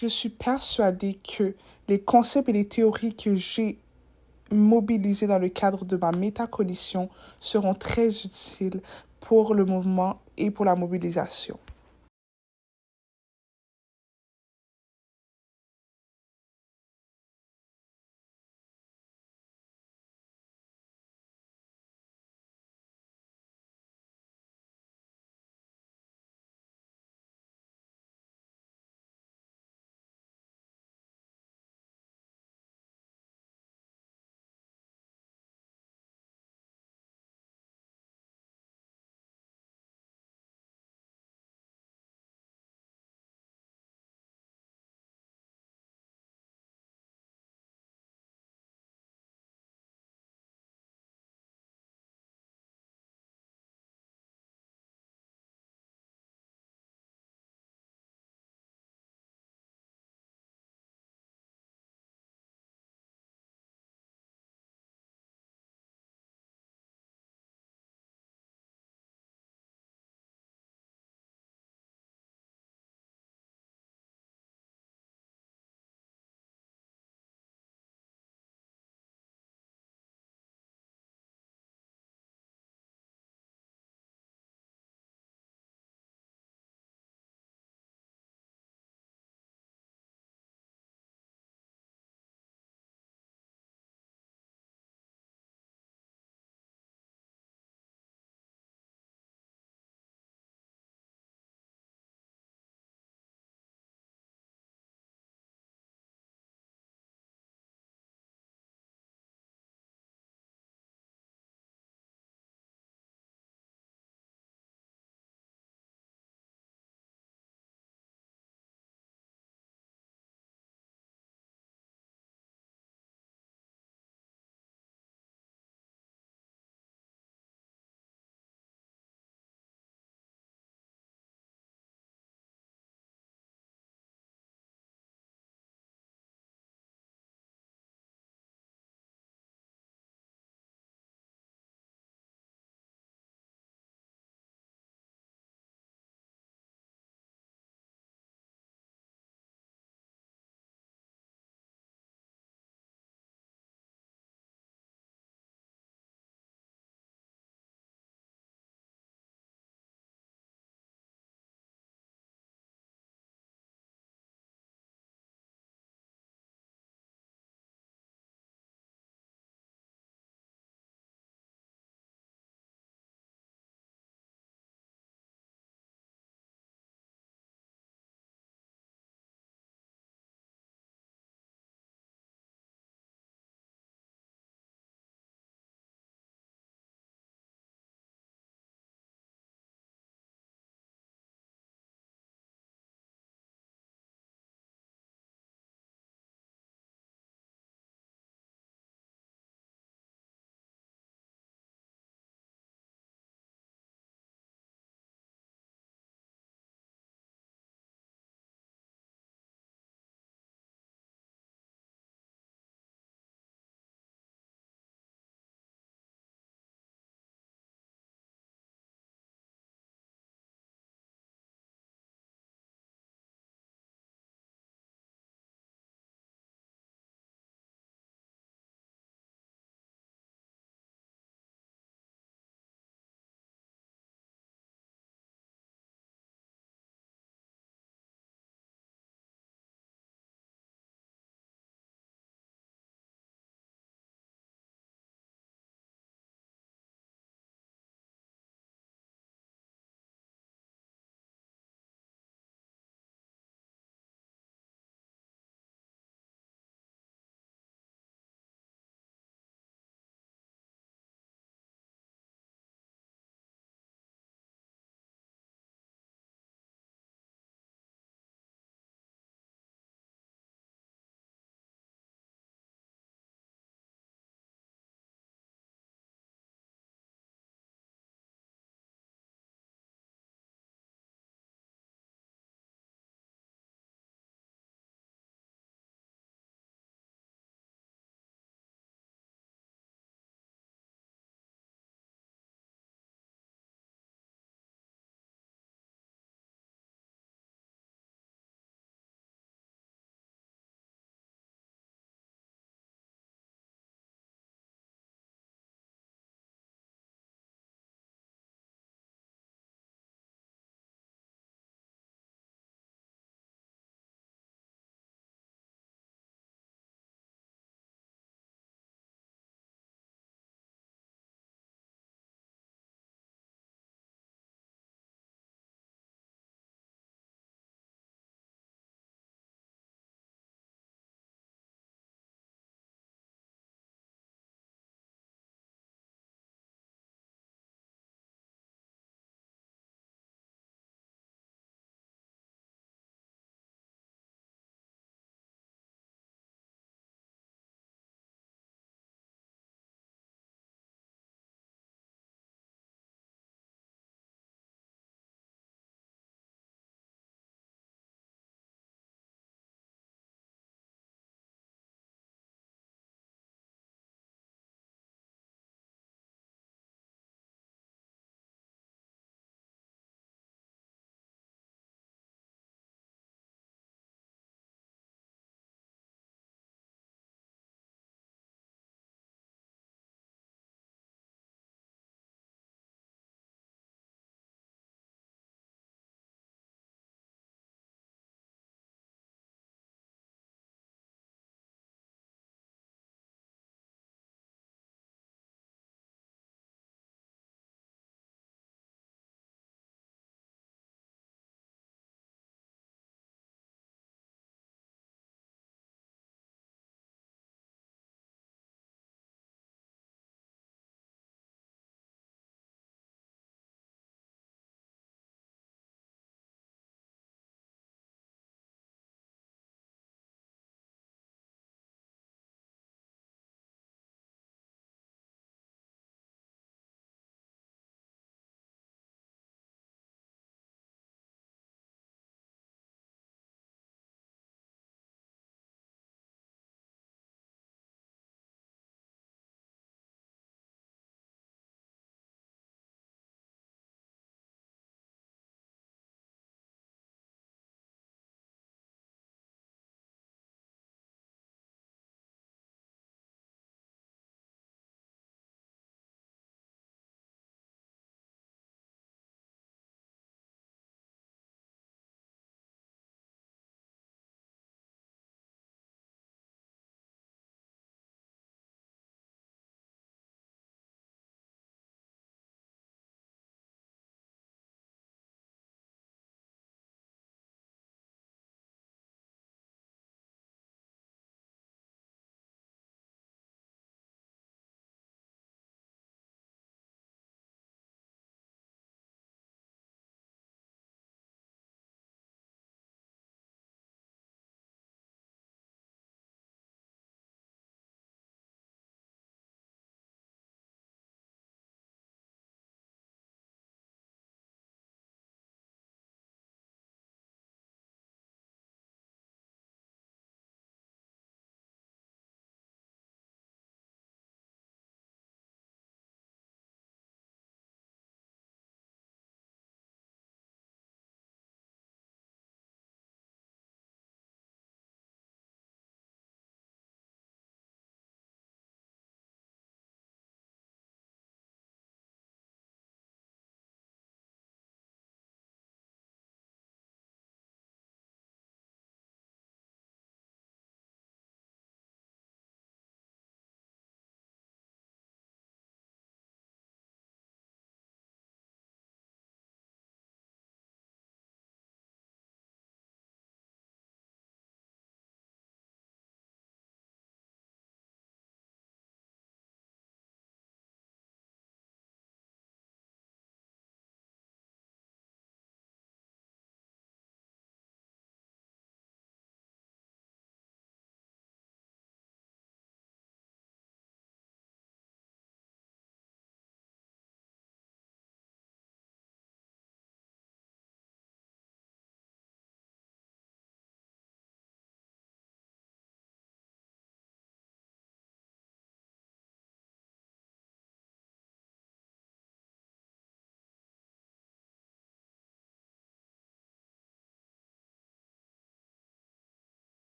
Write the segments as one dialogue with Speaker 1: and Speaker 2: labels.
Speaker 1: Je suis persuadée que les concepts et les théories que j'ai mobilisés dans le cadre de ma métacognition seront très utiles pour le mouvement et pour la mobilisation.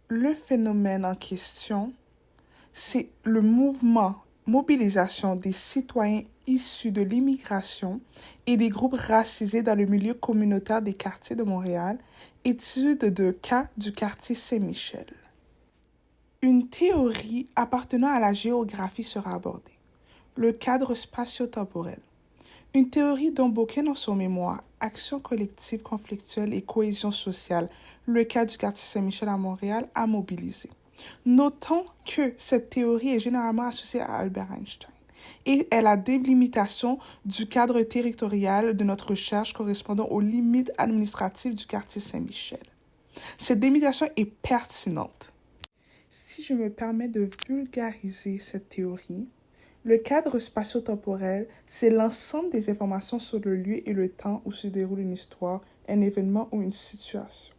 Speaker 1: Le phénomène en question, c'est le mouvement mobilisation des citoyens issus de l'immigration et des groupes racisés dans le milieu communautaire des quartiers de Montréal, étude de cas du quartier Saint-Michel. Une théorie appartenant à la géographie sera abordée. Le cadre spatio-temporel. Une théorie dont Bocquet dans son mémoire Action collective conflictuelle et cohésion sociale, le cas du quartier Saint-Michel à Montréal, a mobilisé. Notons que cette théorie est généralement associée à Albert Einstein et est la délimitation du cadre territorial de notre recherche correspondant aux limites administratives du quartier Saint-Michel. Cette délimitation est pertinente. Si je me permets de vulgariser cette théorie, le cadre spatio-temporel, c'est l'ensemble des informations sur le lieu et le temps où se déroule une histoire, un événement ou une situation.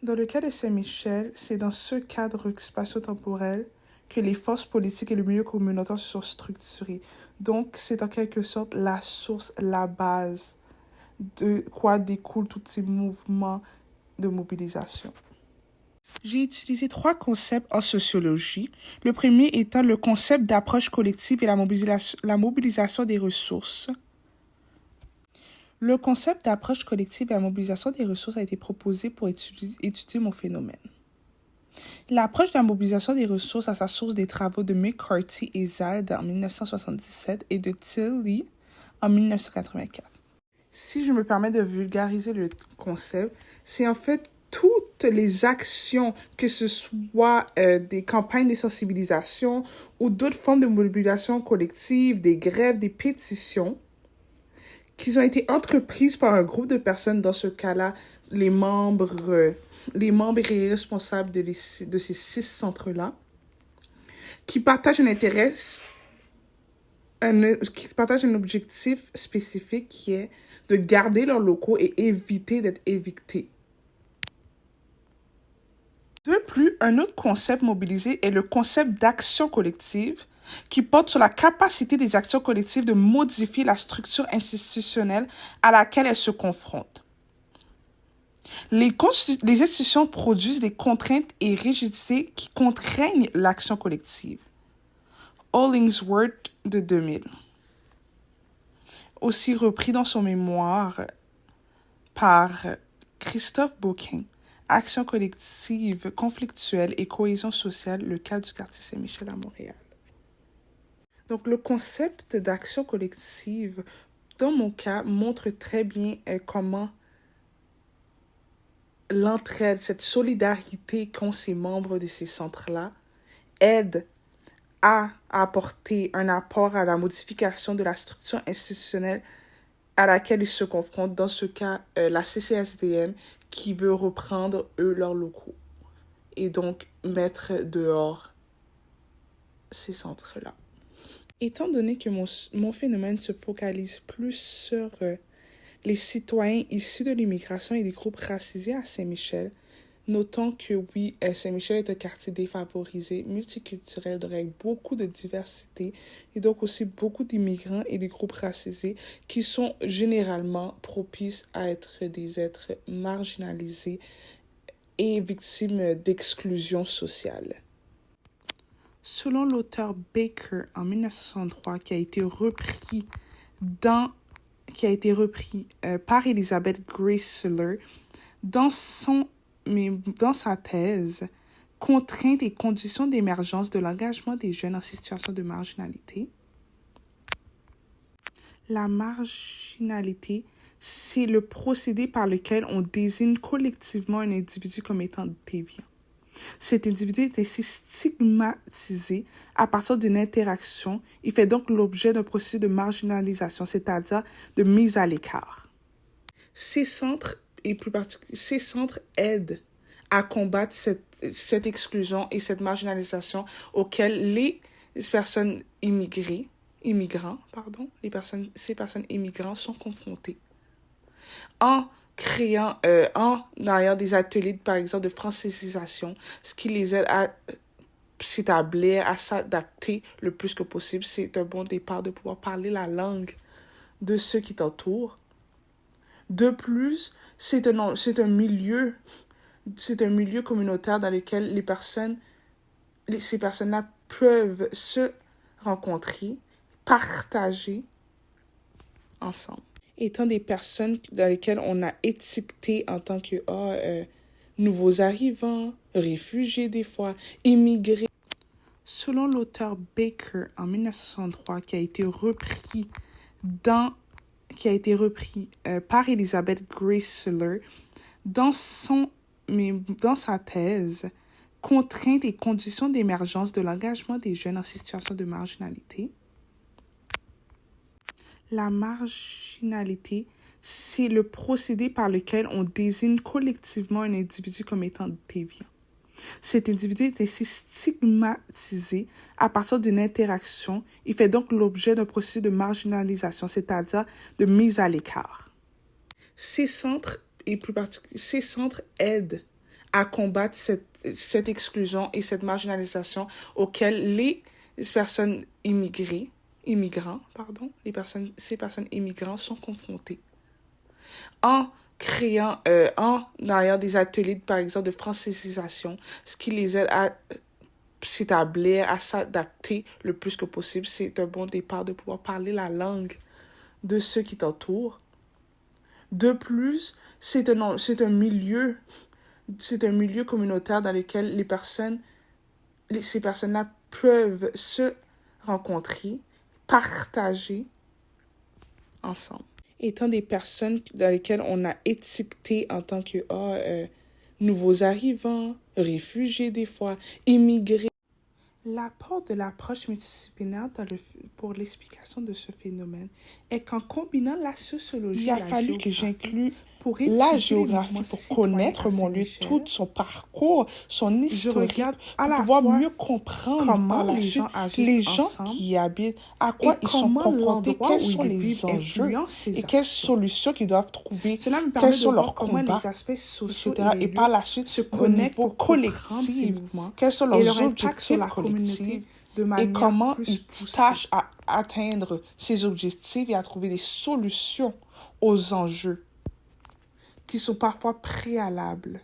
Speaker 1: Dans le cas de Saint-Michel, c'est dans ce cadre spatio-temporel que les forces politiques et le milieu communautaire se sont structurés. Donc, c'est en quelque sorte la source, la base de quoi découlent tous ces mouvements de mobilisation. J'ai utilisé 3 concepts en sociologie. Le premier étant le concept d'approche collective et la mobilisation des ressources. Le concept d'approche collective et la mobilisation des ressources a été proposé pour étudier mon phénomène. L'approche de la mobilisation des ressources a sa source des travaux de McCarthy et Zald en 1977 et de Tilly en 1984. Si je me permets de vulgariser le concept, c'est en fait toutes les actions, que ce soit des campagnes de sensibilisation ou d'autres formes de mobilisation collective, des grèves, des pétitions, qui ont été entreprises par un groupe de personnes, dans ce cas-là, les membres et les responsables de ces 6 centres-là, qui partagent un intérêt, qui partagent un objectif spécifique qui est de garder leurs locaux et éviter d'être évictés. De plus, un autre concept mobilisé est le concept d'action collective qui porte sur la capacité des actions collectives de modifier la structure institutionnelle à laquelle elles se confrontent. Les institutions produisent des contraintes et rigidités qui contraignent l'action collective. Hollingsworth de 2000. Aussi repris dans son mémoire par Christophe Beauquin. Action collective, conflictuelle et cohésion sociale, le cas du quartier Saint-Michel à Montréal. Donc, le concept d'action collective, dans mon cas, montre très bien comment l'entraide, cette solidarité qu'ont ces membres de ces centres-là, aide à apporter un apport à la modification de la structure institutionnelle à laquelle ils se confrontent, dans ce cas, la CCSDM, qui veut reprendre, eux, leurs locaux, et donc mettre dehors ces centres-là. Étant donné que mon phénomène se focalise plus sur les citoyens issus de l'immigration et des groupes racisés à Saint-Michel, notons que oui, Saint-Michel est un quartier défavorisé, multiculturel, avec beaucoup de diversité et donc aussi beaucoup d'immigrants et des groupes racisés qui sont généralement propices à être des êtres marginalisés et victimes d'exclusion sociale. Selon l'auteur Baker en 1963, qui a été repris par Elizabeth Grace-Siller, dans sa thèse « Contraintes et conditions d'émergence de l'engagement des jeunes en situation de marginalité », la marginalité, c'est le procédé par lequel on désigne collectivement un individu comme étant déviant. Cet individu est ainsi stigmatisé à partir d'une interaction. Il fait donc l'objet d'un processus de marginalisation, c'est-à-dire de mise à l'écart. Ces centres aident à combattre cette exclusion et cette marginalisation auxquelles ces personnes immigrants sont confrontées. En créant, en ayant des ateliers, par exemple, de francisation, ce qui les aide à s'établir, à s'adapter le plus que possible. C'est un bon départ de pouvoir parler la langue de ceux qui t'entourent. De plus, c'est un milieu c'est un milieu communautaire dans lequel ces personnes-là peuvent se rencontrer, partager ensemble. Étant des personnes dans lesquelles on a étiqueté en tant que nouveaux arrivants, réfugiés des fois, immigrés. Selon l'auteur Baker en 1963, qui a été repris par Elizabeth Grace-Siller dans sa thèse Contraintes et conditions d'émergence de l'engagement des jeunes en situation de marginalité. La marginalité, c'est le procédé par lequel on désigne collectivement un individu comme étant déviant. Cet individu est ainsi stigmatisé à partir d'une interaction. Il fait donc l'objet d'un processus de marginalisation, c'est-à-dire de mise à l'écart. Ces centres aident à combattre cette exclusion et cette marginalisation auxquelles ces personnes immigrants sont confrontés. En ayant des ateliers, par exemple, de francisation, ce qui les aide à s'établir, à s'adapter le plus que possible. C'est un bon départ de pouvoir parler la langue de ceux qui t'entourent. De plus, c'est un milieu communautaire dans lequel ces personnes-là peuvent se rencontrer, partager ensemble. Étant des personnes dans lesquelles on a étiqueté en tant que nouveaux arrivants, réfugiés des fois, immigrés. L'apport de l'approche multidisciplinaire pour l'explication de ce phénomène est qu'en combinant la sociologie
Speaker 2: il a fallu que j'inclue
Speaker 1: la géographie pour connaître mon lieu, tout son parcours, son historique, pour pouvoir mieux comprendre
Speaker 2: comment les gens
Speaker 1: qui y habitent, à quoi ils sont confrontés, quels sont les enjeux et quelles solutions qu'ils doivent trouver, quels sont leurs combats,
Speaker 2: les aspects sociaux
Speaker 1: et par la suite
Speaker 2: se connectent pour
Speaker 1: collectivement, quels sont leurs objectifs collectifs et comment ils tâchent à atteindre ces objectifs et à trouver des solutions aux enjeux qui sont parfois préalables